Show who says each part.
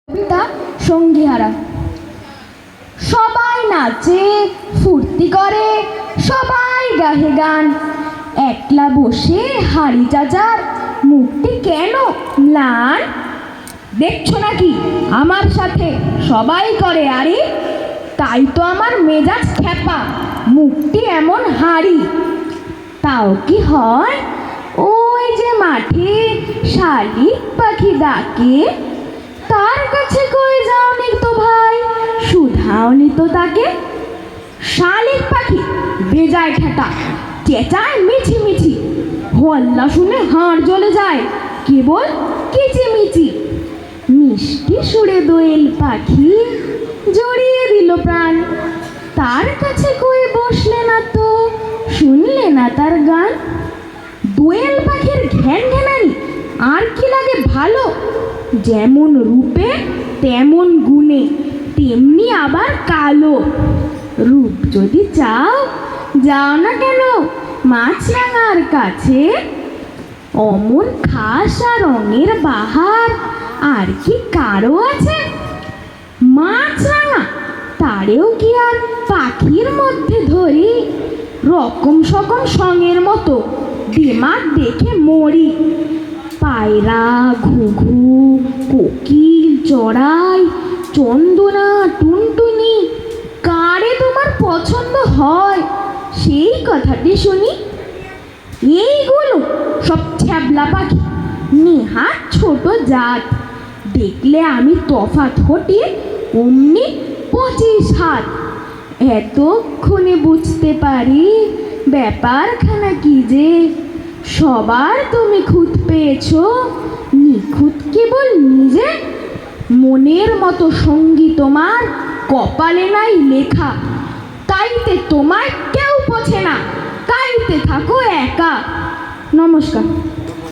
Speaker 1: কবিতা সঙ্গীহারা। সবাই নাচে ফুর্তি করে, সবাই গাহে গান, একলা বসে হাড়ি চাচার মুখটি কেন ম্লান? দেখছো নাকি আমার সাথে সবাই করে আরে, তাই তো আমার মেজাজ খ্যাপা, মুখটি এমন হাড়ি। তাও কি হয় ওই যে মাঠে শালিক পাখি ডাকে, তার কাছে কই যাওনি তো ভাই, শুধাওনি তো তাকে। শালিক পাখি বেজায় ঠেটা, চেঁচায় মিছি মিছি, হল্লা শুনে হাড় জ্বলে যায় কেবল কিচিমিচি। মিষ্টি সুরে দোয়েল পাখি জড়িয়ে দিল প্রাণ, তার কাছে কই বসলে না তো, শুনলে না তার গান। দোয়েল পাখির ঘ্যান ঘ্যানানি আর কি লাগে ভালো, যেমন রূপে তেমন গুণে, তেমনি আবার কালো। রূপ যদি চাও যাও না কেন মাছরাঙার কাছে, অমন খাসা রঙের বাহার আর কি কারো আছে। মাছরাঙা তারেও কি আর পাখির মধ্যে ধরি, রকম সকম সঙের মতো দিমাগ দেখে মরি। পায়রা, ঘুঘু, কোকিল, চড়াই, চন্দনা, টুনটুনি, কারে তোমার পছন্দ হয় সেই কথাটি শুনি। এইগুলো সব ছ্যাবলা পাখি, নেহাত ছোট জাত, দেখলে আমি তফাৎ হটি অমনি 25 হাত। এতক্ষণে বুঝতে পারি ব্যাপারখানা কি যে, সবার তুমি খুঁত পেয়েছ, নিখুঁত কেবল নিজে। মনের মতো সঙ্গী তোমার কপালে নাই লেখা, তাইতে তোমায় কেউ পোছে না, তাইতে থাকো একা। নমস্কার।